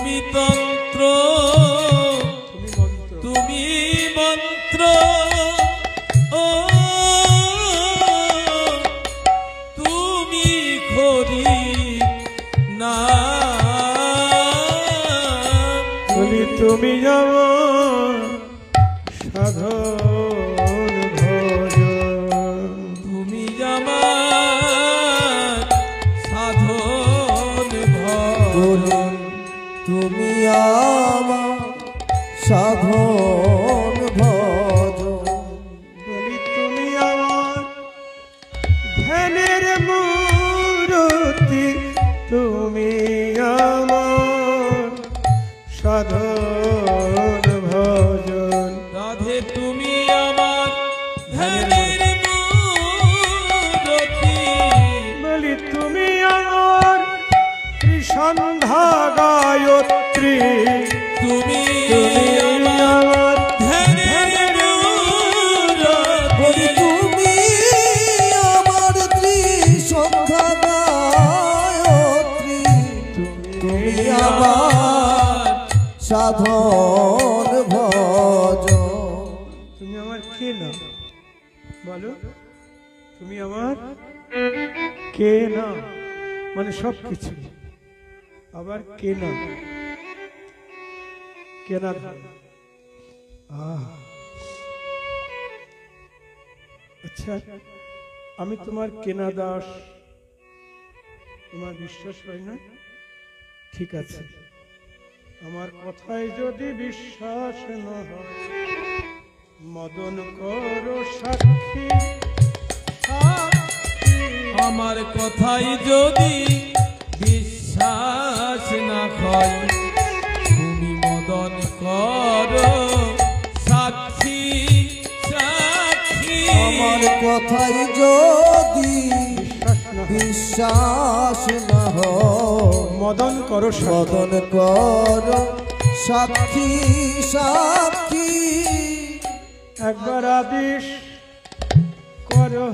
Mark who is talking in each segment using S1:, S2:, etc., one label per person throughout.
S1: তুমি তন্ত্র তুমি মন্ত্র ও তুমি খরি না
S2: তুমি আমার সাধন ভজন
S1: তুমি আমার সাধন ভজন
S3: তুমি আমার সাধন ভজন
S2: তুমি আমার ধ্যানের মূরতি তুমি আমার সাধন ভজন
S1: রাধে তুমি আমার ধ্যানের মূরতি
S2: বলি তুমি আমার ত্রিসন্ধ্যা গায়ত্রী
S1: তুমি
S2: আমার
S1: ধ্যানের মূরতি
S3: তুমি আমার ত্রিসন্ধ্যা গায়ত্রী তুমি আমার সাধন ভজন
S2: তুমি আমার কে না বলো তুমি আমার কে না মানে সব কিছু আবার কে না কেনা আচ্ছা আমি তোমার কেনা দাস তোমার বিশ্বাস হয় না ঠিক আছে আমার কথায় যদি বিশ্বাস না হয় মদন করো সাক্ষী
S1: আমার কথাই যদি বিশ্বাস না হয় তুমি মদন করো সাক্ষী সাক্ষী
S3: আমার কথাই যদি বিশ্বাস না হয়
S2: মদন করো
S3: মদন কর সাক্ষী সাক্ষী
S2: একবার আদেশ করো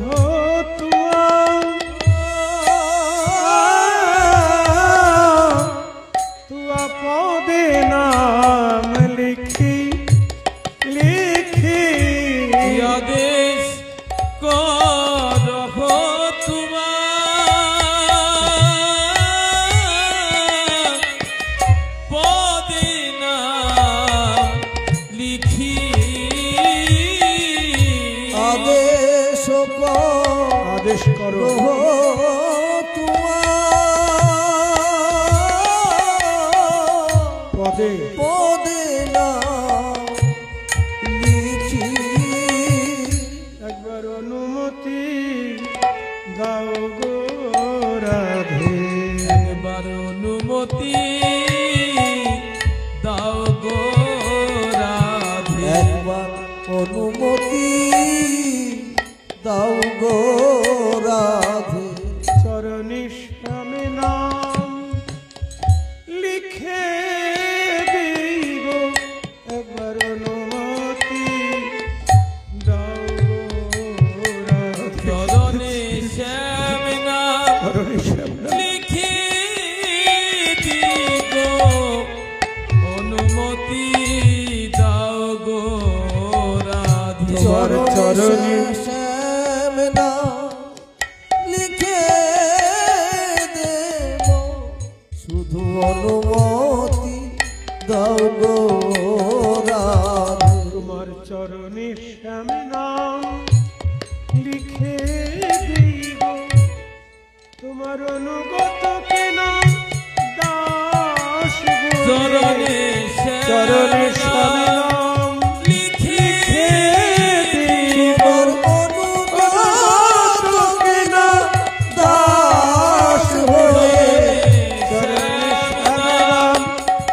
S2: তুয়া পদে নাম লিখি লিখি
S1: আদেশ করো তোমার পদে নাম লিখি
S3: আদেশ
S2: আদেশ করো পদে
S3: পদে নাম লিখি
S2: একবার অনুমতি দাও গো রাধে
S1: একবার অনুমতি দাও গো রাধে
S3: একবার অনুমতি দাও গো রাধে
S2: চরণী স্বামী নাম লিখে দিব একবার অনুমতি দাও গো রাধে
S1: চরণে শ্যাম নাম
S2: চরণী শ্যাম নাম
S1: লিখে দিব অনুমতি দাও গো রাধে
S2: চরণী
S3: শ্যাম নাম লিখে দেব শুধু অনুমতি দাও গো রাধে
S2: তোমার চরণী শ্যাম নাম লিখে দিব তোমার অনুগত কেনা দাস
S1: চরণে
S2: চরণী শ্যাম
S1: শ্যাম
S2: নাম
S1: লিখে
S2: দিব
S3: অনুগত কেনা দাস হয়ে
S2: চরণী শ্যাম নাম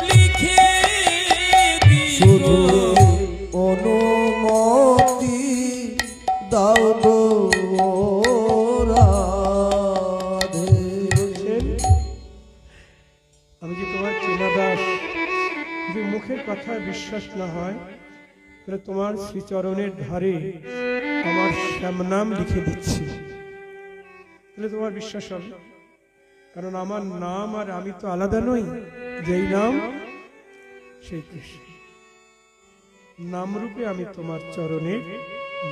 S1: লিখে
S3: শুধু অনুমতি দাও গো রাধে
S2: আমি যে তোমার চেনা দাস যদি মুখের কথা বিশ্বাস না হয় তাহলে তোমার শ্রীচরণের ধারে আমার শ্যামনাম লিখে দিচ্ছি তাহলে তোমার বিশ্বাস হবে কারণ আমার নাম আর আমি তো আলাদা নই যেই নাম সেই কৃষ্ণ নামরূপে আমি তোমার চরণের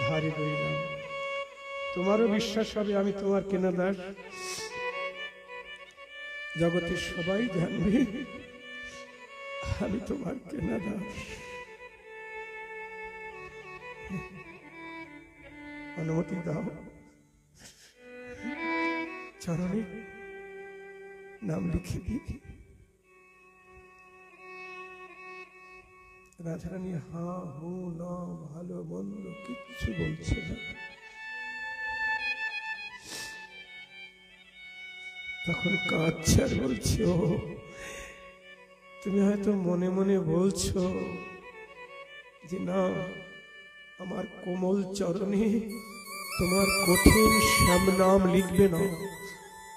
S2: ধারে রইলাম। তোমারও বিশ্বাস হবে আমি তোমার কেনা দাস, জগতের সবাই জানবে আমি তোমার কেনা দাস। অনুমতি দাও, চরণে নাম লিখে দিই। রাধারানী হা হু না ভালো মন্দ কিচ্ছু বলছে না। তখন কাঁদছে আর বলছে, ও তুমি হয়তো মনে মনে বলছো যে না, আমার কোমল চরণে তোমার কঠিন শ্যাম নাম লিখবে না,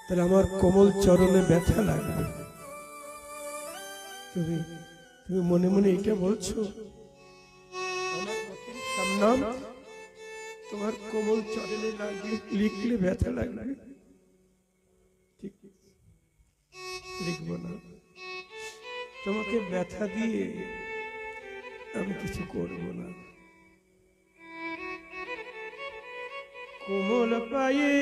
S2: তাহলে আমার কোমল চরণে ব্যথা লাগবে। তুমি তুমি মনে মনে এটা বলছো, আমার কঠিন শ্যাম নাম তোমার কোমল চরণে লাগলে লিখলে ব্যথা লাগবে। ঠিক লিখবো না, তোমাকে ব্যথা দিয়ে আমি কিছু করব না। কোমল পায়ে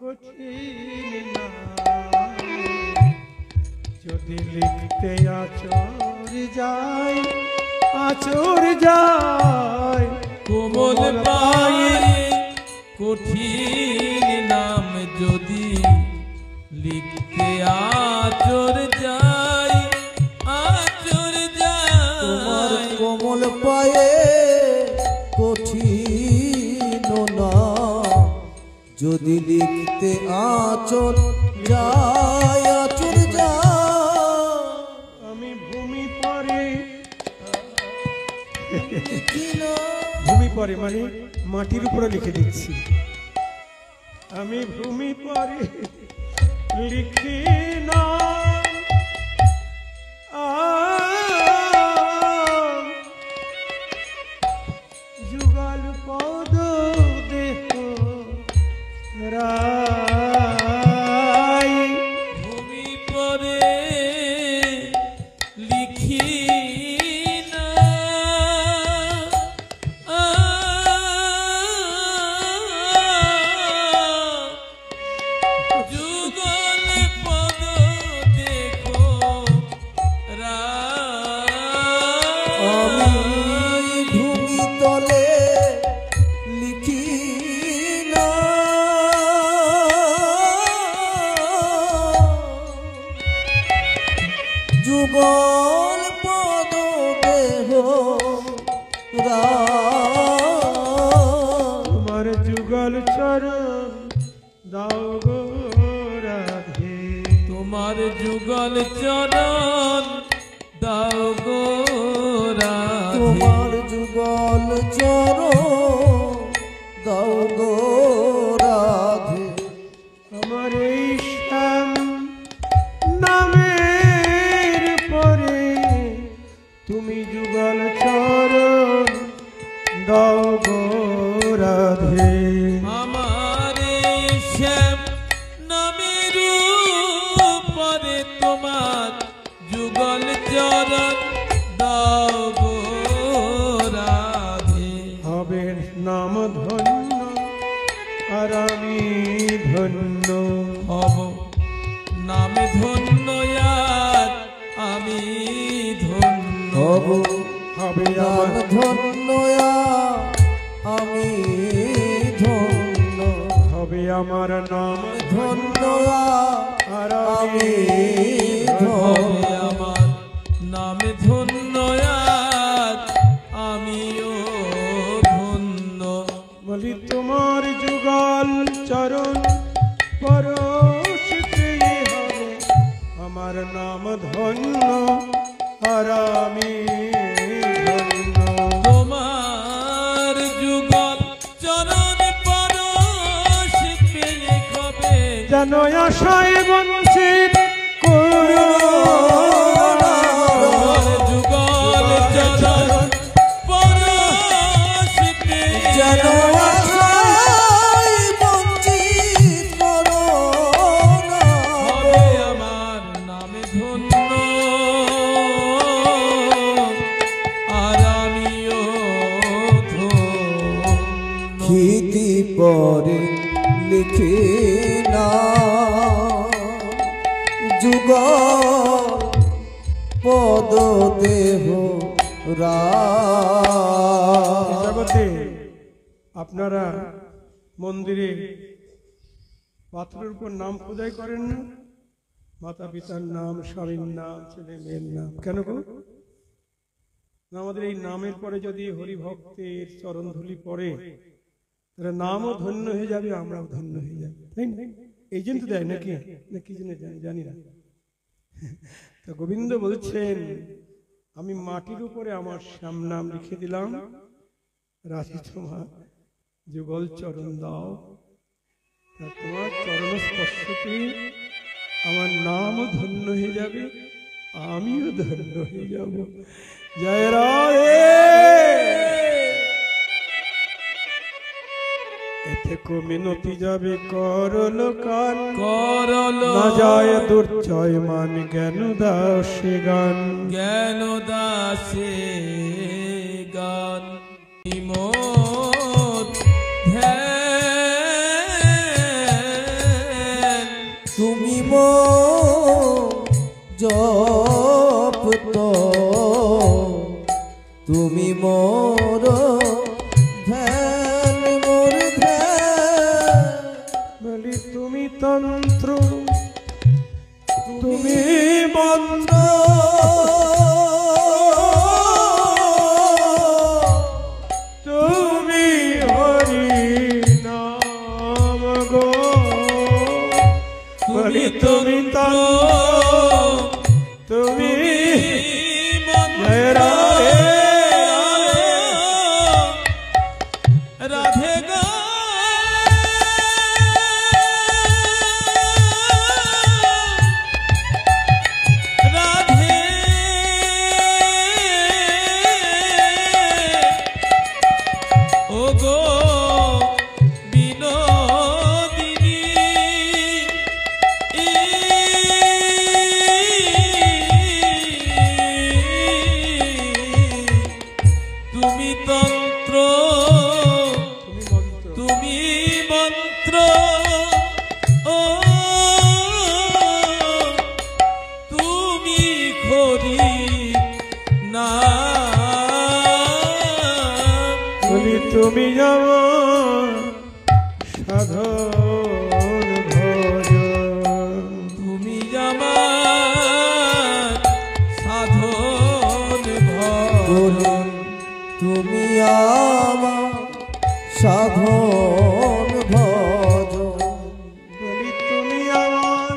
S2: কঠিন নাম যদি লিখতে আচর যায়, আচর যায়।
S1: কোমল পায়ে কঠিন নাম যদি লিখতে আচর যায়, আচর
S3: তোমার
S1: যায়।
S3: কোমল পায়ে কঠিন না যদি লিখতে আচর যায়, আচর যায়।
S2: আমি ভূমি পরে,
S3: লিখিল
S2: ভূমি পরে মানে মাটির উপরে লিখে দিচ্ছি। আমি ভূমি পরে লিখি না যুগল পদ দেহ রাই।
S1: ভূমি পরে লিখি না যুগল পদ দেখো
S3: আমি ভূমি তলে লিখি না যুগল পদ দেহ
S2: তোমার যুগল চরণ দাও গো রাধে।
S1: তোমার যুগল চরণ দাও গো রাধে।
S3: তোমার যুগল চরণ দাও গো রাধে।
S2: আমার এই শ্যাম নামের পরে তুমি যুগল চরণ দাও গো রাধে।
S1: আমার শ্যাম নামের উপরে তোমার যুগল চরণ দাও গো রাধে।
S2: হবে নাম ধন্য আর আমি ধন্য,
S1: হব নামে ধন্য আর আমি ধন্য।
S3: হব
S2: হবে
S3: নাম
S2: আমার
S3: ধন্য আমি ধন্য।
S2: হবে আমার নাম
S3: ধন্য
S2: আর
S3: আমি
S2: আমি
S3: ধন্য।
S1: হবে আমার নামে ধন্য আর আমিও ধন্য।
S2: বলি তোমার যুগল চরণ পরশ পেয়ে হবে আমার নাম ধন্য আর আমি ধন্য।
S1: তোমার যুগল চরণ পরশ পেয়ে হবে
S2: যেন আশায় বঞ্চিত করো না।
S1: তোমার যুগল চরণ পরশ পেয়ে
S3: যেন আশায় বঞ্চিত করো না।
S1: হবে আমার নামে ধন্য
S3: লিখি না যুগল পদ দেহ
S2: জগতে আপনারা মন্দিরে পাথরের উপর নাম খোদাই করেন না? মাতা পিতার নাম, স্বামীর নাম, ছেলে মেয়ের নাম, কেন গো? না, আমাদের এই নামের পরে যদি হরিভক্তের চরণ ধুলি পড়ে তাহলে নামও ধন্য হয়ে যাবে, আমরাও ধন্য হয়ে যাবে, তাই না? এই জন্য তো দেয় নাকি, না কি জন্য জানি না। তো গোবিন্দ বলছেন, আমি মাটির উপরে আমার শ্যাম নাম লিখে দিলাম, রাধে তোমার যুগল চরণ দাও, তোমার চরণ স্পর্শতে আমার নামও ধন্য হয়ে যাবে, আমিও ধন্য হয়ে যাব। জয় রাধে। এতে মিনতি যাবে করল কান,
S1: করল
S2: না যায় দুর্জয় মান জ্ঞান দাসে গান।
S1: জ্ঞান দাসে গান মোর ধ্যান
S3: তুমি মো জপ তুমি মোর ধ্যান মোর ধ্যান
S2: বলি তুমি তন্ত্র, তুমি মন্ত্র, তুমি হরি নাম গো। বলি তুমি তন্ত্র, তুমি জয় রাধে।
S1: রাধে গো রাধে ও গো বিনোদিনী তুমি তন্ত্র, তুমি মন্ত্র, ও তুমি হরি নাম।
S2: বলি তুমি আমার সাধন ভজন,
S1: তুমি আমার সাধন ভজন।
S3: তুমি আমার সাধন ভজন
S2: বলি তুমি আমার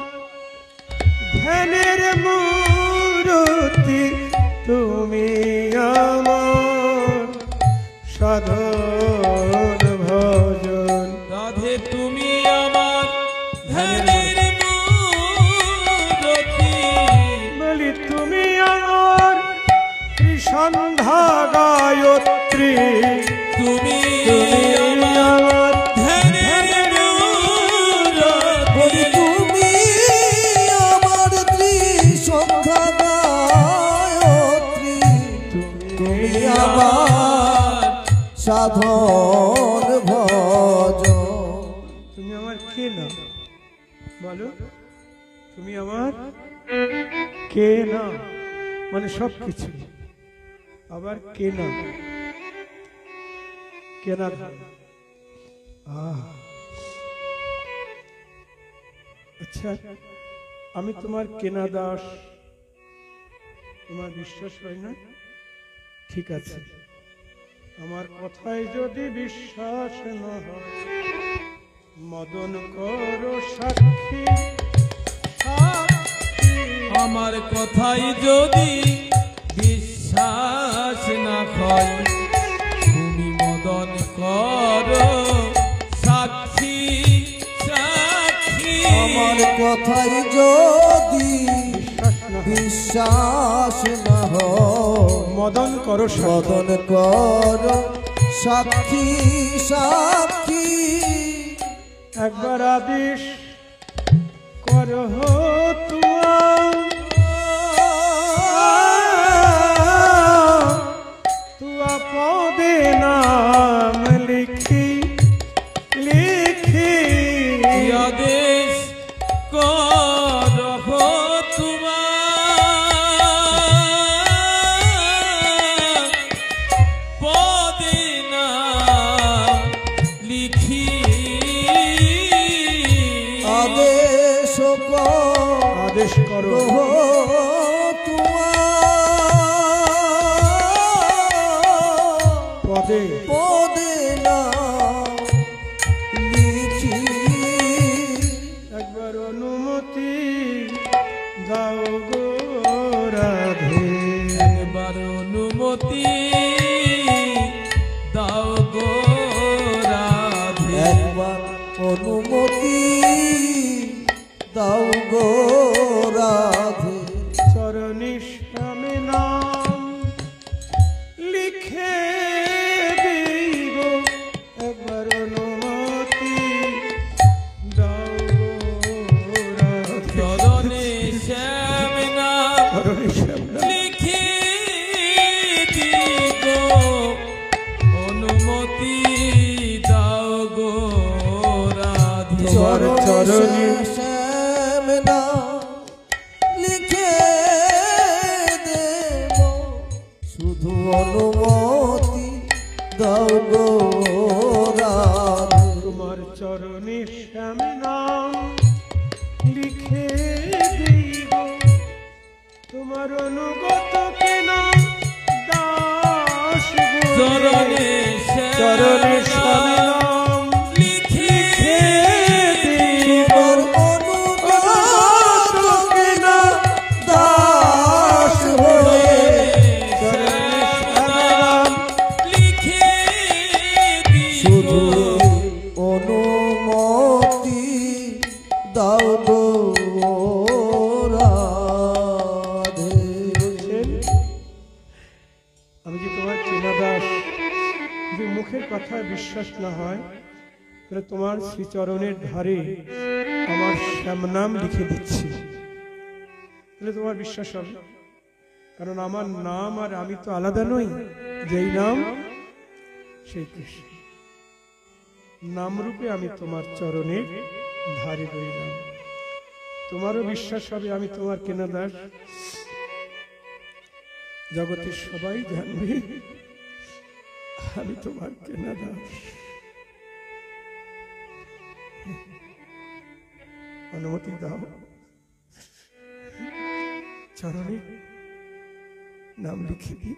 S2: ধ্যানের মূরতি, তুমি আমার সাধন ভজন।
S1: রাধে তুমি আমার ধ্যানের মূরতি,
S2: বলি তুমি আমার ত্রিসন্ধ্যা গায়ত্রী,
S1: তুমি
S2: তুমি আমার
S1: ধ্যানের মূরতি।
S3: তুমি আমার ত্রিসন্ধ্যা গায়ত্রী তুমি আমার সাধন ভজন
S2: তুমি আমার কে না বলো? তুমি আমার কে না মানে সব কিছু, আবার কে না কেনা ধান। আচ্ছা, আমি তোমার কেনা দাস, তোমার বিশ্বাস হয় না? ঠিক আছে, আমার কথায় যদি বিশ্বাস না হয়, মদন করো সাক্ষী, সাক্ষী।
S1: আমার কথাই যদি বিশ্বাস না হয়, তুমি মদন করো সাক্ষী, সাক্ষী।
S3: আমার কথাই যদি
S2: বিশ্বাস না
S3: বিশ্বাস না হয়,
S2: মদন করো সাক্ষী।
S3: মদন কর সাক্ষী সাক্ষী
S2: একবার আদেশ করো তোমার, তুয়া পদে নাম লিখি লিখি
S1: তোমার অনুমতি দাও গো রাধে
S3: একবার অনুমতি দাও গো রাধে
S2: চরণে শ্যামে নাম লিখে দেব একবার অনুমতি দাও গো রাধে
S1: চরণে শ্যাম নাম
S2: চরণে শ্যাম নাম
S1: লিখে দিগো অনুমতি দাও গো রাধে
S2: চরণে
S3: শ্যাম নাম লিখে দেব শুধু অনুমতি দাও গো রাধে
S2: তোমার চরণে শ্যাম নাম লিখে দেব তোমার অনুগত কেনা দাস গো।
S1: চরণে
S2: চরণে শ্যাম
S1: শ্যাম
S2: নাম
S1: লিখে
S2: দেব
S3: অনুগত কেনা দাস হয়ে
S2: চরণে শ্যাম নাম
S1: লিখে
S3: শুধু
S1: দিগো
S3: অনুমতি দাও গো রাধে
S2: বলছেন, আমি যে তোমার চেনা দাস, যদি মুখের কথা বিশ্বাস না হয় তাহলে তোমার শ্রীচরণের ধারে আমার শ্যাম নাম লিখে দিচ্ছি, তাহলে তোমার বিশ্বাস হবে। কারণ আমার নাম আর আমি তো আলাদা নই, যেই নাম সেই কৃষ্ণ। নামরূপে আমি তোমার চরণের ধারে রইলাম, তোমারও বিশ্বাস হবে আমি তোমার কেনা দাস। জগতের সবাই জানবে আমি তোমার কেনা দাস। অনুমতি দাও, চরণে নাম লিখে দিই।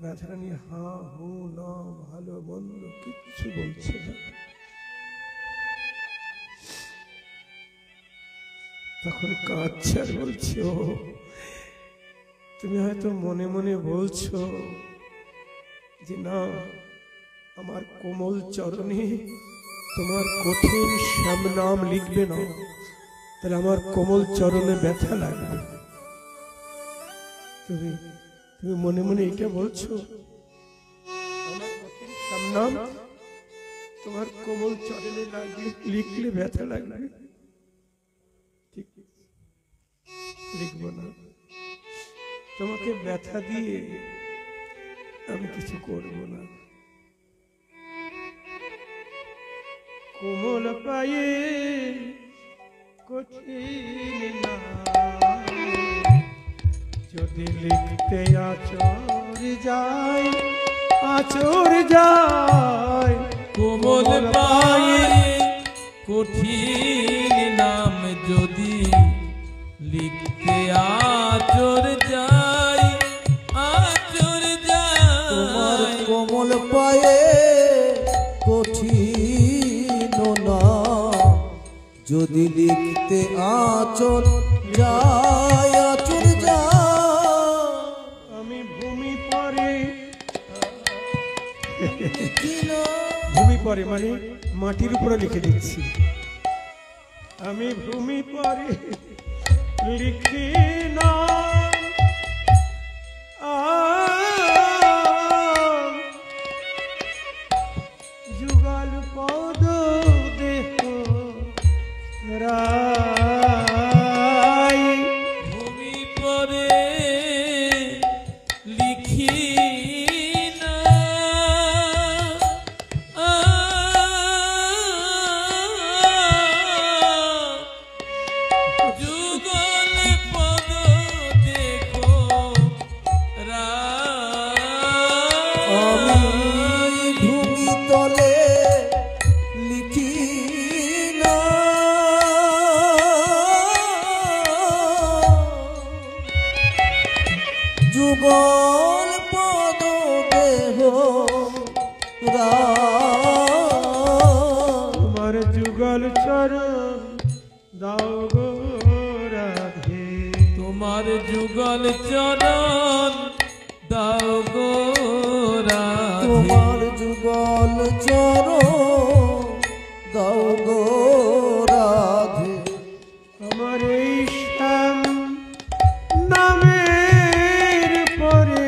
S2: রাধারানী হা হু না ভালো মন্দ কিচ্ছু বলছে না। তখন কাঁদছে আর বলছে, ও তুমি হয়তো মনে মনে বলছো যে না, আমার কোমল চরণে তোমার কঠিন শ্যাম নাম লিখবে না, তাহলে আমার কোমল চরণে ব্যথা লাগবে। তুমি তুমি মনে মনে এটা বলছো, আমার কঠিন শ্যাম নাম তোমার কোমল চরণে লাগবে, লিখলে ব্যথা লাগবে। ঠিক লিখবো না, তোমাকে ব্যথা দিয়ে আমি কিছু করব না। কোমল পায়ে কঠিন নাম যদি লিখতে আচর যায়, আচর যায়
S1: কোমল পায়ে কঠিন নাম যদি লিখতে আচর যায়, আচর
S3: তোমার
S1: যায়
S3: কোমল পায়ে কঠিন না যদি লিখতে আচর যায়, আচর যায়
S2: আমি ভূমি পরে,
S3: লিখিল
S2: ভূমি পরে মানে মাটির উপরে লিখে দিচ্ছি। আমি ভূমি পরে লিখি না যুগল পদ দেহ রাই।
S1: ভূমি পরে লিখি না যুগল পদ দেখো
S3: আমি ভূমি তলে লিখি না যুগল পদ দেহ
S2: তোমার যুগল চরণ দাও গো রাধে।
S1: তোমার যুগল চরণ দাও গো রাধে
S3: তোমার যুগল চরণ দাও গো রাধে
S2: আমার এই শ্যাম নামের পরে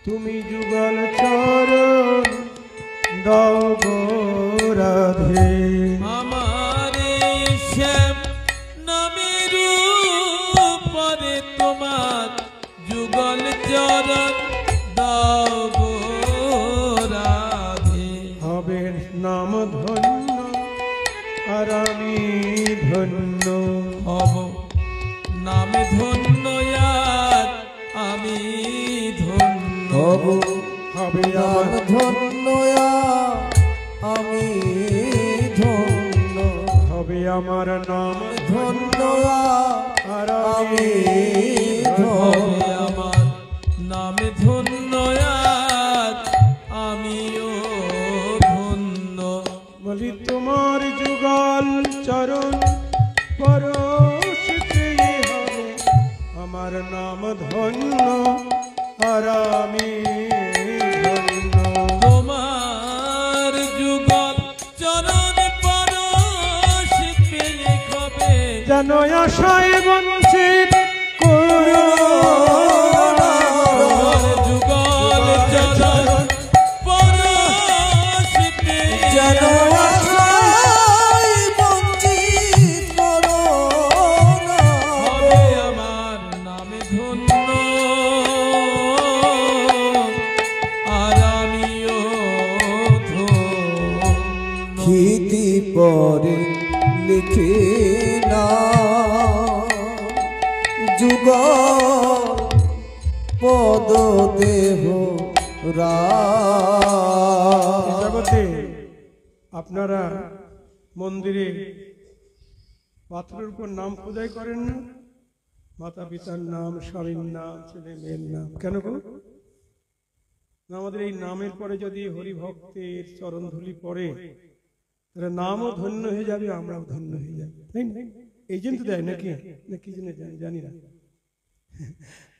S2: তুমি যুগল চরণ দাও গো রাধে
S1: আমার এই শ্যাম নামের পরে তোমার যুগল চরণ দাও গো রাধে
S2: হবে নাম ধন্য আর আমি ধন্য
S1: হব নামে ধন্য আর আমি ধন্য
S3: হব
S2: হবে
S3: নাম
S2: আমার
S3: ধন্য আমি ধন্য
S2: হবে আমার নাম
S3: ধন্য
S2: আর
S3: আমি
S2: আমি
S1: হবে আমার নামে ধন্য আর আমিও ধন্য
S2: বলি তোমার যুগল চরণ পরশ পেয়ে হবে আমার নাম ধন্য আর আমি ধন্য
S1: তোমার যুগল চরণ পরশ পেয়ে কবে
S2: যেন আশায় বঞ্চিত করো না।
S1: তোমার যুগল চরণ পরশ পেয়ে
S3: যেন আশায় বঞ্চিত করো না।
S1: হবে আমার নামে ধন্য আর আমিও ধন্য
S3: ক্ষিতি পরে লিখি না যুগ পদ দেহ
S2: জগতে আপনারা মন্দিরে পাথরের উপর নাম পূজাই করেন না? মাতা পিতার নাম, স্বামীর নাম, ছেলে মেয়ের নাম, কেন গো? না, আমাদের এই নামের পরে যদি হরিভক্তের চরণ ধুলি পড়ে তাহলে নামও ধন্য হয়ে যাবে, আমরাও ধন্য হয়ে যাবে, তাই না? এই জন্য তো দেয় নাকি, না কি জন্য জানি না।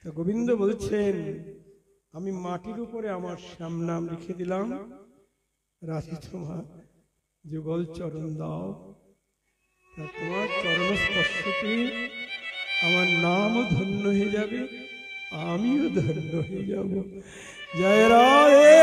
S2: তো গোবিন্দ বলছেন, আমি মাটির উপরে আমার শ্যাম নাম লিখে দিলাম, রাশি তোমার যুগল চরণ দাও, তা তোমার চরণ স্পর্শতে আমার নামও ধন্য হয়ে যাবে, আমিও ধন্য হয়ে যাব। জয় রাধে।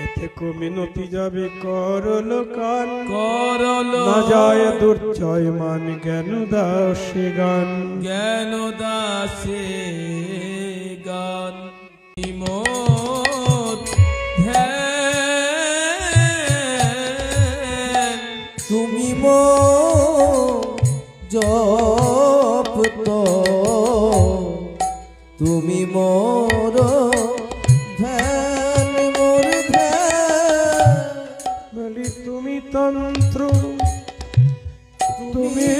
S2: এতে মিনতি যাবে করল কান,
S1: করল
S2: না যায় দুর্জয় মান জ্ঞান দাসে গান।
S1: জ্ঞান দাসে গান বিমোদ ধ্যান
S3: তুমি মো জপ তুমি মোর ধ্যান মোর ধ্যান
S2: বলি তুমি তন্ত্র, তুমি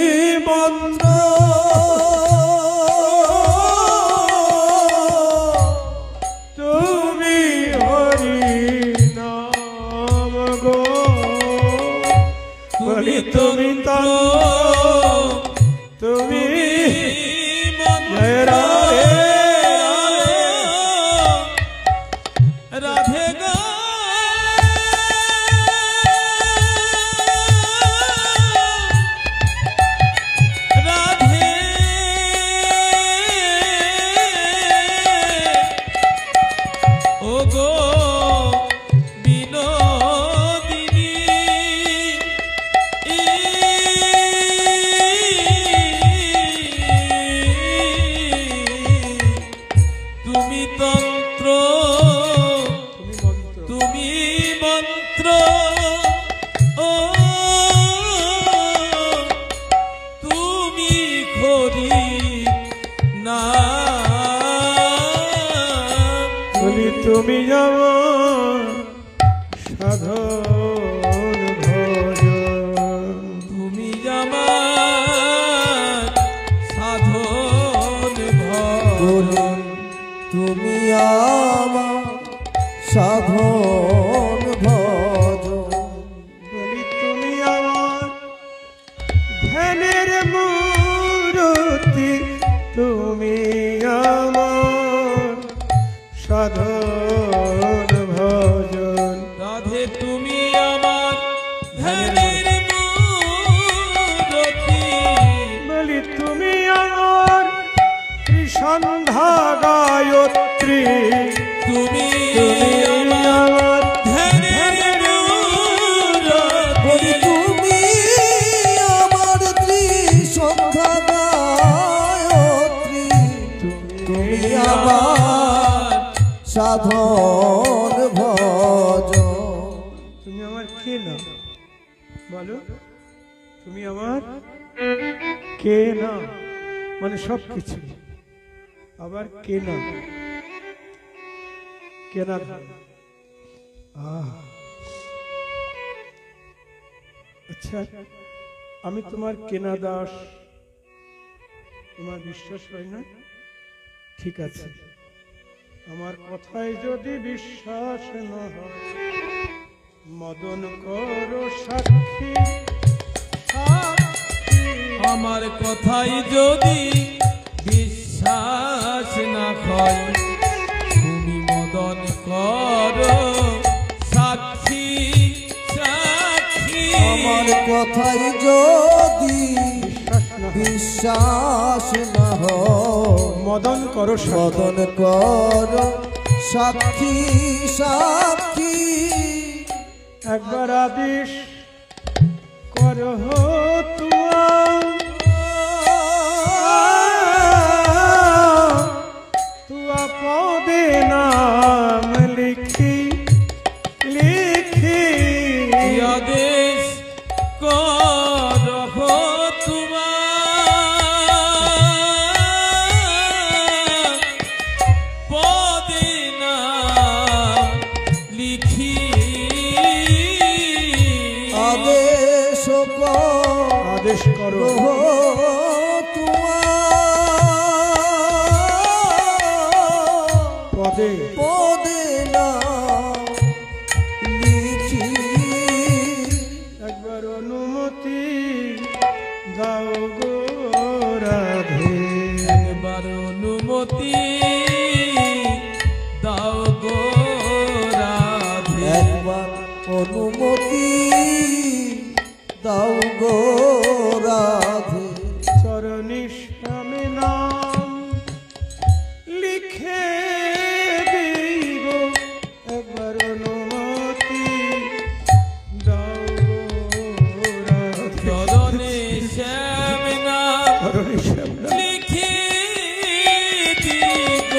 S2: মন্ত্র, তুমি হরি নাম গো। বলি তুমি তন্ত্র, তুমি জয় রাধে।
S1: রাধে গা রাধে ও গো বিনোদিনী
S2: ধ্যানের মূরতি তুমি আমার সাধন ভজন।
S1: রাধে তুমি আমার ধ্যানের মূরতি,
S2: বলি তুমি আমার ত্রিসন্ধ্যা গায়ত্রী,
S1: তুমি
S2: আমার
S1: ধ্যানের মূরতি,
S3: তুমি আমার ত্রিসন্ধ্যা গায়ত্রী, তুমি আমার সাধন ভজন।
S2: তুমি আমার কে না বলো, তুমি আমার কে না মানে সব কিছু, আবার কে না কেনা ধান। আচ্ছা, আমি তোমার কেনা দাস, তোমার বিশ্বাস হয় না? ঠিক আছে, আমার কথায় যদি বিশ্বাস না হয়, মদন করো সাক্ষী, সাক্ষী।
S1: আমার কথাই যদি বিশ্বাস না হয়, তুমি মদন করো সাক্ষী, সাক্ষী।
S3: আমার কথাই যদি
S2: বিশ্বাস না হয়,
S3: বিশ্বাস না হয়,
S2: মদন করো সাক্ষী।
S3: মদন কর সাক্ষী, সাক্ষী।
S2: একবার আদেশ করো তোমার, তুয়া পদে নাম লিখি লিখি,
S1: আদেশ করো তোমার পদে নাম লিখি,
S3: আদেশ
S2: আদেশ করো পদে
S3: পদে নাম লিখি।
S2: একবার অনুমতি দাও গো রাধে,
S1: একবার অনুমতি দাও গো রাধে,
S3: একবার অনুমতি দাও গো রাধে।
S2: চরণী শ্যামে নাম লিখে দিব, একবার অনুমতি দাও গো রাধে।
S1: চরণে শ্যাম নাম
S2: চরণী শ্যাম নাম
S1: লিখে দিব,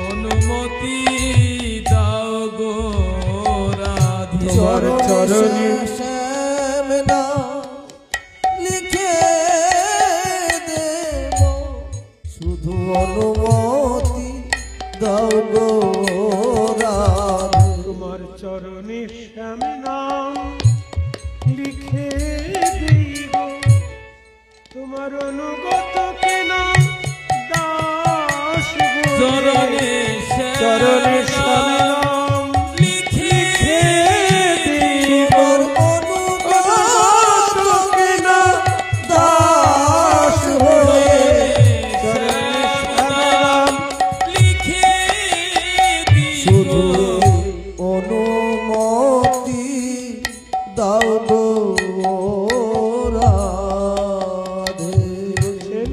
S1: অনুমতি দাও গো রাধে।
S2: তোমার চরণী
S3: শ্যাম নাম লিখে দেব, শুধু অনুমতি দাও গো রাধে।
S2: তোমার চরণে শ্যাম নাম লিখে দিব, তোমার অনুগত কেনা দাস বলে।
S1: চরণে
S2: চরণে শ্যাম
S1: শ্যাম
S2: নাম
S1: লিখে
S2: দিব,
S3: তোমার অনুগত কেনা দাস হয়ে।
S2: চরণে শ্যাম নাম
S1: লিখে
S3: শুধু
S1: দিব,
S3: অনুমতি দাও গো রাধে।
S2: বলছেন,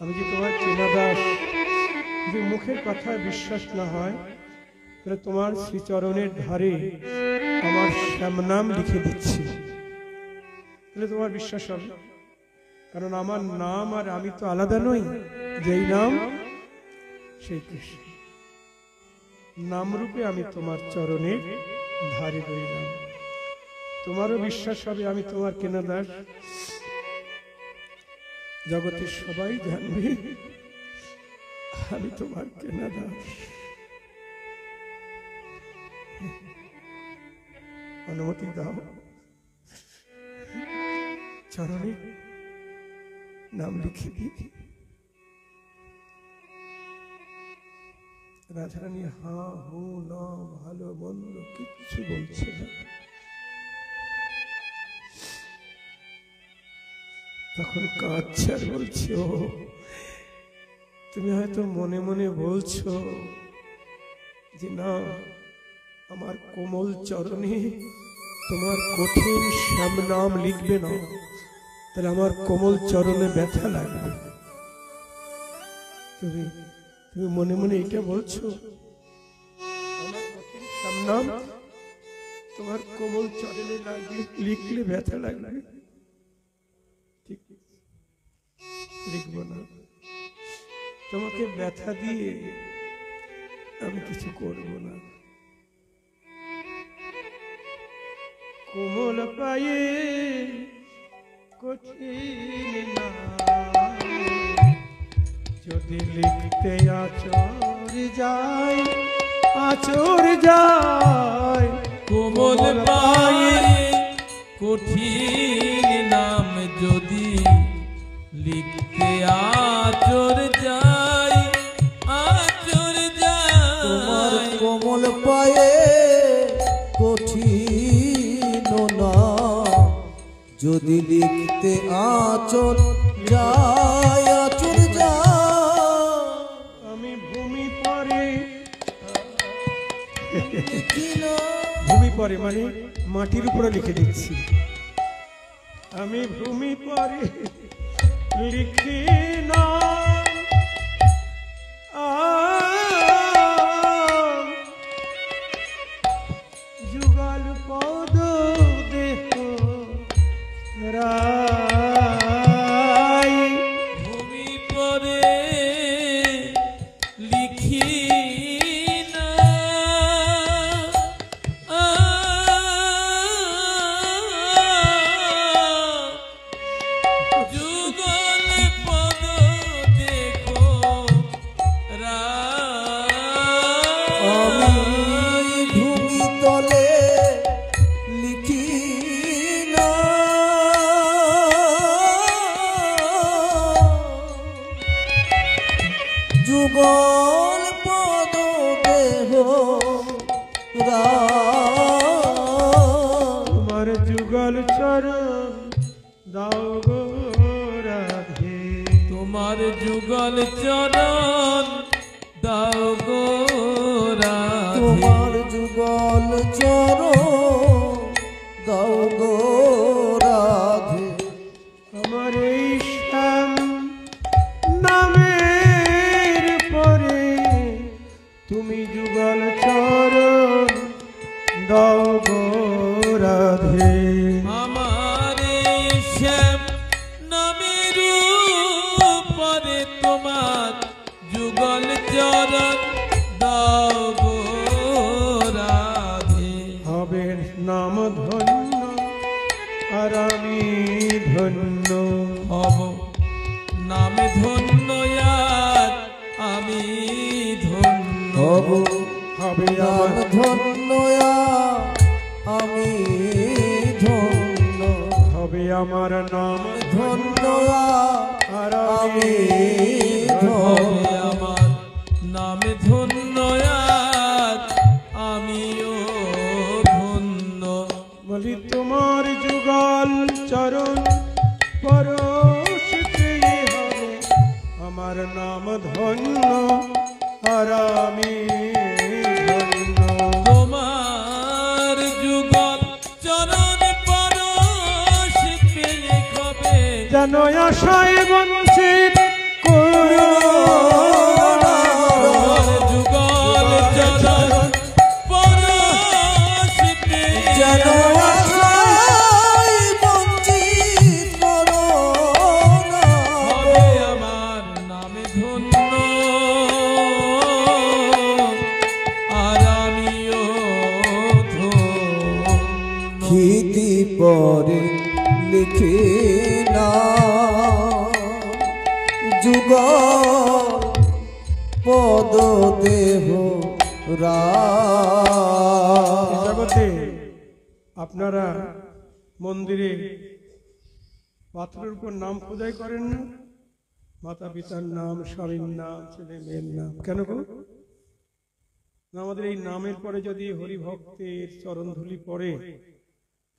S2: আমি যে তোমার চেনা দাস, যদি মুখের কথা বিশ্বাস না হয়, তাহলে তোমার শ্রীচরণের ধারে আমার শ্যাম নাম লিখে দিচ্ছি, তাহলে তোমার বিশ্বাস হবে। কারণ আমার নাম আর আমি তো আলাদা নই, যেই নাম সেই কৃষ্ণ। নামরূপে আমি তোমার চরণের ধারে রইলাম, তোমারও বিশ্বাস হবে আমি তোমার কেনা দাস। জগতের সবাই জানবে আমি তোমার কেনা দাস। অনুমতি দাও, চরণে নাম লিখে দিই। রাধারানী হা হু না ভালো মন্দ কিচ্ছু বলছে না। তখন কাঁদছে আর বলছে, ও তুমি হয়তো মনে মনে বলছো যে না, আমার কোমল চরণে তোমার কঠিন শ্যাম নাম লিখবে না, তাহলে আমার কোমল চরণে ব্যথা লাগবে। তুমি তুমি মনে মনে এটা বলছো, আমার কঠিন শ্যাম নাম তোমার কোমল চরণে লিখলে ব্যথা লাগবে। ঠিক, লিখবো না। তোমাকে ব্যথা দিয়ে আমি কিছু করব না। কোমল পায়ে কঠিন নাম যদি লিখতে আচর যায়, আচর যায়।
S1: কোমল পায়ে কঠিন নাম যদি লিখতে আচর যায়, আচর
S3: তোমার
S1: যায়।
S3: কোমল পায়ে কঠিন না যদি লিখতে আচর যায়, আচর যায়।
S2: আমি ভূমি পরে,
S3: লিখিল
S2: ভূমি পরে মানে মাটির উপরে লিখে দিচ্ছি। আমি ভূমি পরে লিখি না যুগল পদ দেহ রাই।
S1: ভূমি পরে লিখি না যুগল পদ দেখো
S3: আমি ভূমি তলে লিখি না যুগল পদ দেহ
S2: তোমার যুগল চরণ দাও গো রাধে।
S1: তোমার যুগল চরণ দাও গো রাধে।
S3: তোমার যুগল চরণ দাও গো রাধে।
S2: আমার এই শ্যাম নামের পরে তুমি যুগল চরণ দাও গো রাধে।
S1: আমার শ্যাম নামের পরে তোমার যুগল চরণ দাও গো রাধে।
S2: হবে নাম ধন্য আর আমি ধন্য।
S1: হব নামে ধন্য আর আমি ধন্য।
S3: হব
S2: হবে
S3: নাম
S2: আমার
S3: ধন্য আমি ধন্য।
S2: হবে আমার নাম
S3: ধন্য
S2: আর
S3: আমি
S2: আমি
S1: হবে আমার নামে ধন্য আর আমিও ধন্য।
S2: বলি তোমার যুগল চরণ পরশ পেয়ে হবে আমার নাম ধন্য আর আমি ধন্য।
S1: তোমার যুগল চরণ পরশ পেয়ে হবে
S2: যেন আশায় বঞ্চিত করো না।
S1: তোমার যুগল চরণ পরশ পেয়ে
S3: যেন আশায় বঞ্চিত করো না।
S1: হবে আমার নামে ধন্য আর আমিও ধন্য।
S3: ক্ষিতি পরে লিখে না যুগল পদ দেহ
S2: জগতে আপনারা মন্দিরে পাথরের উপর নাম খোদাই করেন না? মাতা পিতার নাম, স্বামীর নাম, ছেলে মেয়ের নাম, কেন গো? না, আমাদের এই নামের পরে যদি হরিভক্তের চরণধুলি পড়ে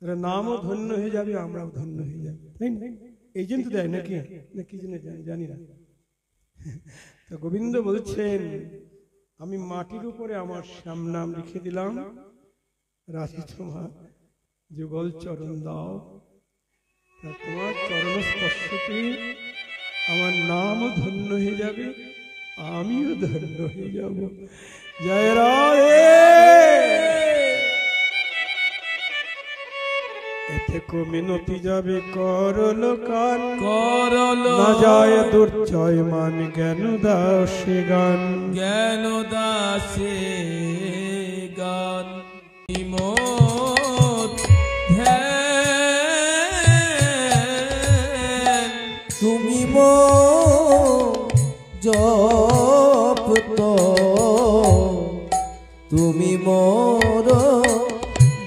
S2: তাহলে নামও ধন্য হয়ে যাবে, আমরাও ধন্য হয়ে যাবে, তাই না? এই জন্য তো দেয় নাকি, না কি জন্য জানি না। তো গোবিন্দ বলছেন, আমি মাটির উপরে আমার শ্যাম নাম লিখে দিলাম, রাশি তোমার যুগল চরণ দাও। তা তোমার চরণ স্পর্শতে আমার নামও ধন্য হয়ে যাবে, আমিও ধন্য হয়ে যাব। জয় রায়। এতে মিনতি যাবে করল কান,
S1: করল
S2: না যায় দুর্জয় মান জ্ঞান দাসে গান।
S1: জ্ঞান দাসে গান বিমোদ ধ্যান।
S3: তুমি মো জপ তো, তুমি মোর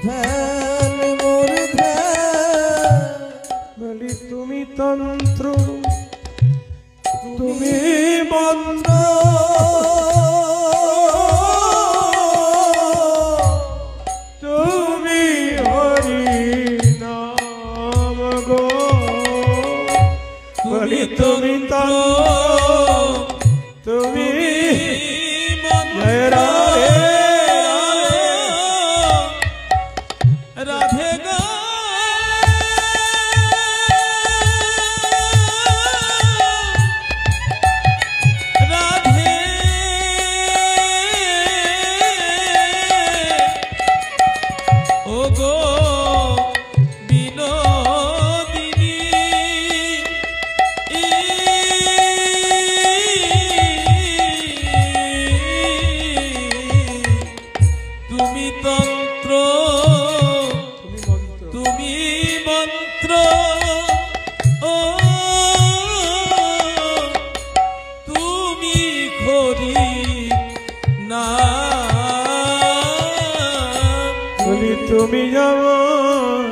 S3: ধ্যান মোর ধ্যান।
S2: বলি তুমি তন্ত্র, তুমি মন্ত্র, তুমি হরি নাম গো। বলি তুমি তন্ত্র, তুমি জয় রাধে
S1: রাধে গো রাধে ও গো বিনোদিনী। তুমি তন্ত্র, তুমি মন্ত্র, ও তুমি হরি নাম।
S2: বলি তুমি আমার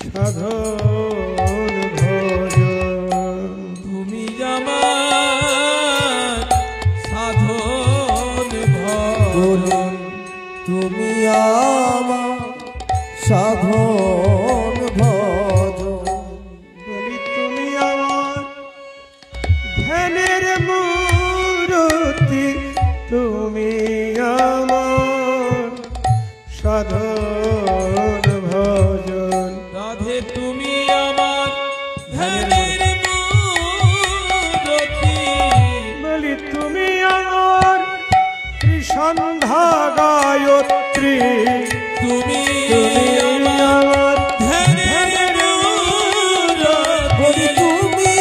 S2: সাধন ভজন,
S1: তুমি আমার সাধন
S3: বলুন তুমি আমার সাধন ভজন।
S2: বলি তুমি আমার ধ্যানের মূরতি, তুমি আমার সাধন ভজন।
S1: রাধে তুমি আমার ধ্যানের মূরতি।
S2: বলি তুমি আমার ত্রিসন্ধ্যা গায়ত্রী,
S1: তুমি
S2: তুমি আমার
S1: ধ্যানের
S3: বলি
S1: মূরতি।
S3: তুমি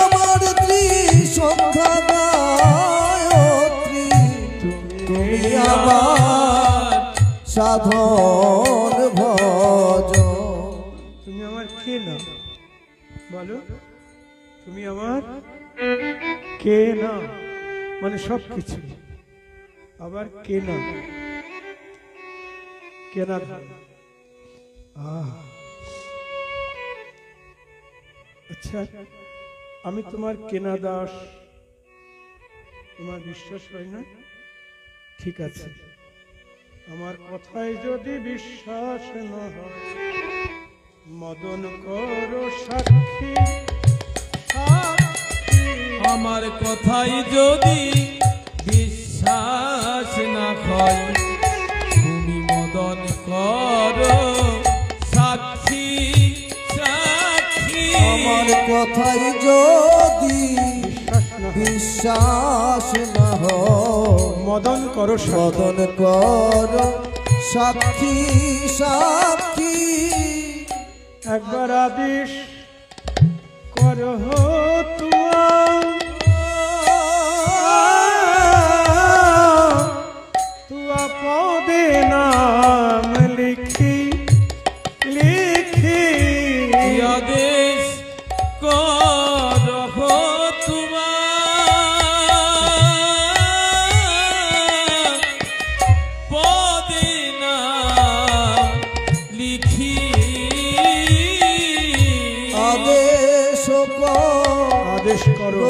S3: আমার ত্রিসন্ধ্যা গায়ত্রী, তুমি আমার সাধন ভজন।
S2: তুমি আমার কে না বলো, তুমি আমার কে না মানে সব কিছু, আবার কে না কেনা ধন। আচ্ছা, আমি তোমার কেনা দাস, তোমার বিশ্বাস হয় না? ঠিক আছে, আমার কথায় যদি বিশ্বাস না হয়, মদন করো সাক্ষী, সাক্ষী।
S1: আমার কথাই যদি বিশ্বাস না হয়, তুমি মদন করো সাক্ষী, সাক্ষী।
S3: আমার কথাই যদি
S2: বিশ্বাস না হয়,
S3: বিশ্বাস না হয়,
S2: মদন করো সাক্ষী।
S3: মদন কর সাক্ষী, সাক্ষী।
S2: একবার আদেশ করো তোমার, তুয়া পদে নাম লিখি লিখি।
S1: আদেশ করো তোমার, পদে নাম লিখি।
S3: আদেশ
S2: আদেশ করো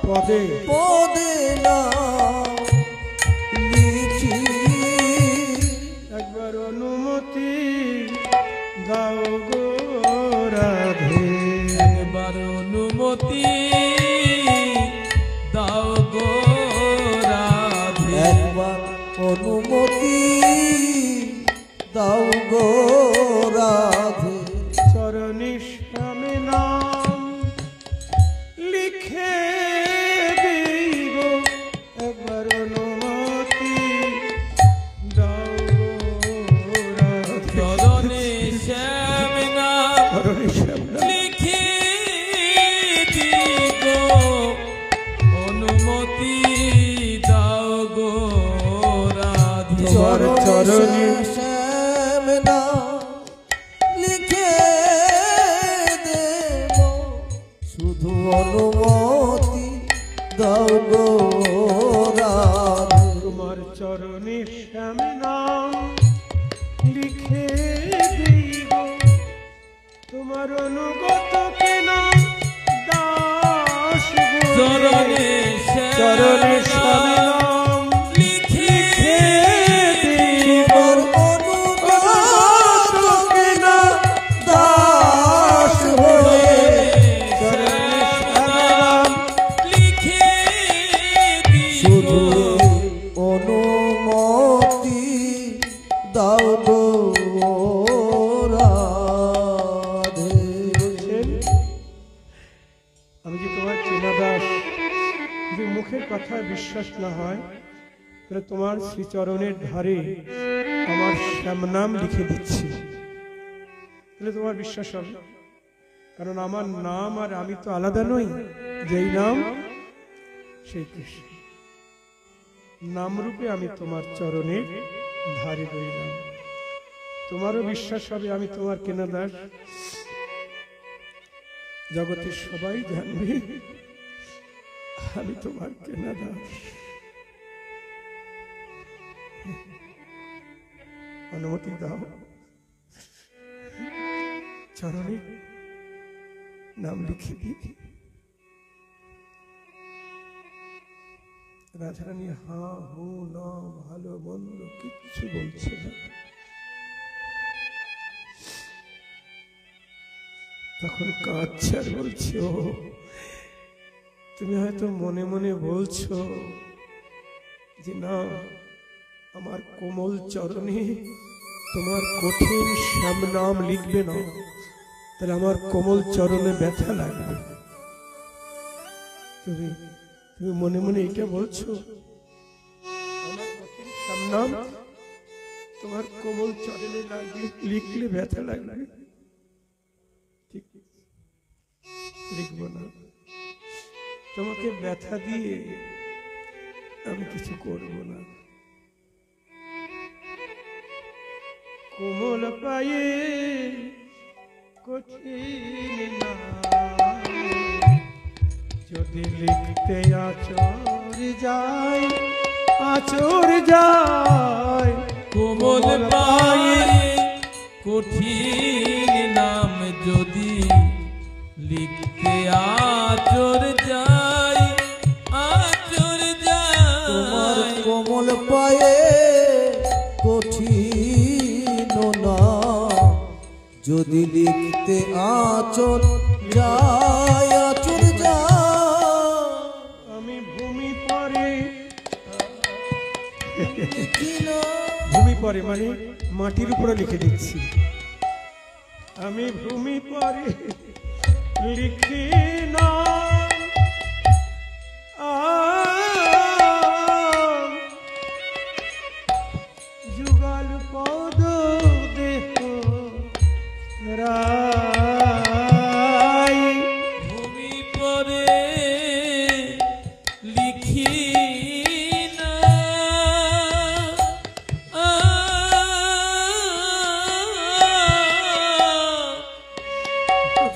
S2: পদে
S3: পদে নাম লিখি। অনুমতি দাও গো রাধে।
S2: চরণে শ্যামে নাম লিখে দিব, একবার অনুমতি দাও গো রাধে।
S1: চরণে শ্যাম নাম
S2: চরণে শ্যাম নাম
S1: লিখে দিব, অনুমতি দাও গো রাধে।
S3: চরণে শ্যাম নাম লিখে দেব, শুধু অনুমতি দাও গো রাধে।
S2: তোমার চরণে শ্যাম নাম লিখে দিব, তোমার অনুগত কেনা দাস গো।
S1: চরণে
S2: চরণে শ্যাম
S1: শ্যাম
S2: নাম
S1: লিখে
S2: দিব,
S3: অনুগত কেনা দাস হয়ে।
S2: চরণে শ্যাম নাম
S1: লিখে
S3: শুধু
S1: দিব,
S3: অনুমতি দাও গো রাধে।
S2: বলছেন, আমি যে তোমার চেনা দাস, যদি মুখের কথা বিশ্বাস না হয় তাহলে তোমার শ্রীচরণের ধারে আমার শ্যাম নাম লিখে দিচ্ছি, তাহলে তোমার বিশ্বাস হবে। কারণ আমার নাম আর আমি তো আলাদা নই, যেই নাম সেই কৃষ্ণ। নামরূপে আমি তোমার চরণের ধারে রইলাম, তোমারও বিশ্বাস হবে আমি তোমার কেনা দাস। জগতের সবাই জানবে আমি তোমার কেনা দাস। অনুমতি দাও, চরণে নাম লিখে দিই। রাধারানী হা হু না ভালো মন্দ কিচ্ছু বলছে না। তখন কাঁদছে আর বলছে, ও তুমি হয়তো মনে মনে বলছো যে না, আমার কোমল চরণে তোমার কঠিন শ্যাম নাম লিখবে না, তাহলে আমার কোমল চরণে ব্যথা লাগবে। তুমি তুমি মনে মনে এটা বলছো, আমার কঠিন শ্যাম নাম তোমার কোমল চরণে লাগবে, লিখলে ব্যথা লাগবে। ঠিক লিখবো না, তোমাকে ব্যথা দিয়ে আমি কিছু করব না। কোমল পায়ে কঠিন নাম যদি লিখতে আচর যায়, আচর যায়।
S1: কোমল পায়ে কঠিন নাম যদি লিখতে আচর যায়, আচর
S3: তোমার
S1: যায়।
S3: কোমল পায়ে কঠিন নাম যদি লিখতে আচর যায়, আচর যায়।
S2: আমি ভূমি পরে,
S3: লিখিল
S2: ভূমি পরে মানে মাটির উপরে লিখে দিচ্ছি। আমি ভূমি পরে লিখি না, যুগল পদ দেহ রাই।
S1: ভূমি পরে লিখি না,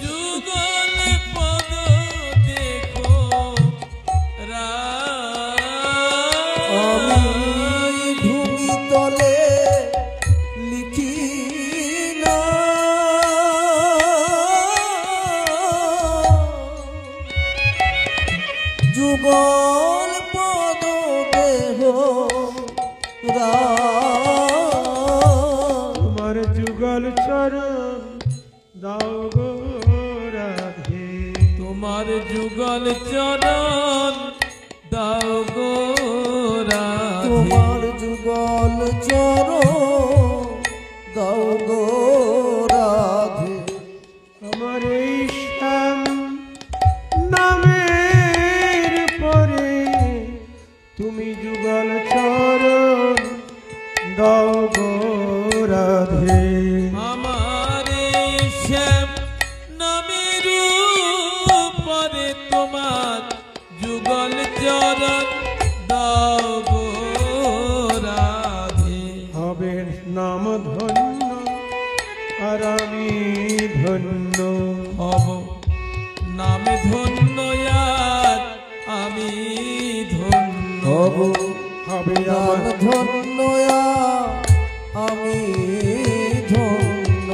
S1: যুগল পদ দেখো
S3: আমি ভূমি তলে লিখি না, যুগল পদ দেহ
S2: তোমার যুগল চরণ দাও গো রাধে।
S1: তোমার যুগল চরণ দাও গো রাধে।
S3: তোমার যুগল চরণ দাও গো রাধে
S2: আমার এই শ্যাম নামের পরে তুমি যুগল চরণ দাও গো রাধে।
S1: আমার এই শ্যাম নামের উপরে তোমার যুগল চরণ দাও গো রাধে।
S2: হবে নাম ধন্য আর আমি ধন্য,
S1: হব নামে ধন্য আর আমি ধন্য।
S3: হব
S2: হবে
S3: নাম
S2: আমার
S3: ধন্য আমি ধন্য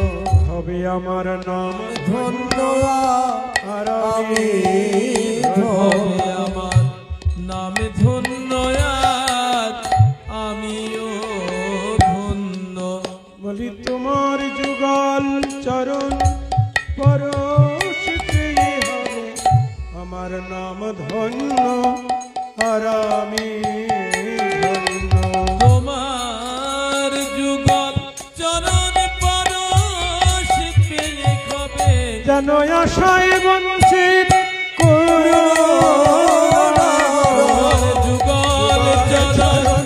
S2: হবে আমার নাম
S3: ধন্য
S2: আর
S3: আমি
S2: আমি
S3: ধন্য
S1: হবে আমার নামে ধন্য আর আমিও ধন্য।
S2: বলি তোমার যুগল চরণ পরশ পেয়ে হবে আমার নাম ধন্য আর আমি ধন্য।
S1: তোমার যুগল চরণ পরশ পেয়ে হবে
S2: যেন আশায় বঞ্চিত করো
S1: তোমার যুগল চরণ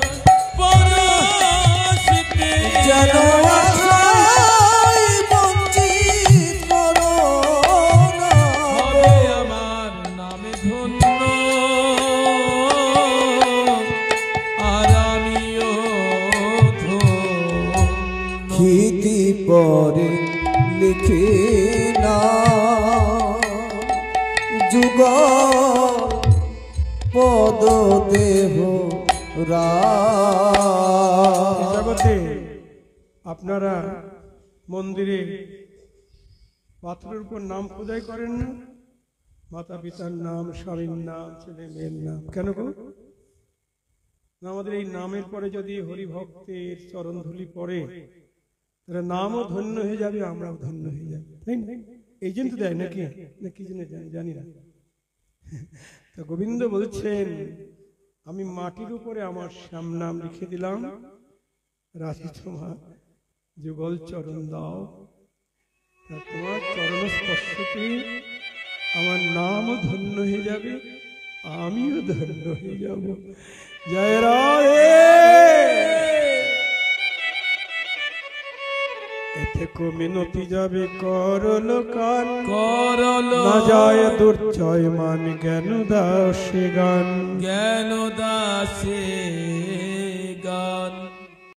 S1: পরশ পেয়ে
S3: যেন আশায় বঞ্চিত করো না।
S1: হবে আমার নামে ধন্য আর আমিও ধন্য।
S3: ক্ষিতি পরে লিখে না যুগ পদ দেহ
S2: জগতে আপনারা মন্দিরে পাথরের উপর নাম খোদাই করেন না? মাতা পিতার নাম, স্বামীর নাম, ছেলে মেয়ের নাম, কেন গো? না, আমাদের এই নামের পরে যদি হরিভক্তের চরণ ধুলি পড়ে তাহলে নামও ধন্য হয়ে যাবে, আমরাও ধন্য হয়ে যাবে, তাই না? এই জন্য তো দেয় নাকি, না কি জন্য জানি না। তো গোবিন্দ বলছেন আমি মাটির উপরে আমার শ্যাম নাম লিখে দিলাম, রাধে তোমার যুগল চরণ দাও, তা তোমার চরণ স্পর্শতে আমার নাম ধন্য হয়ে যাবে, আমিও ধন্য হয়ে যাব। জয় রাধে। এতে মিনতি যাবে করল কান,
S1: করল
S2: না যায় দুর্জয় মান জ্ঞান দাসে গান।
S1: জ্ঞান দাসে গান।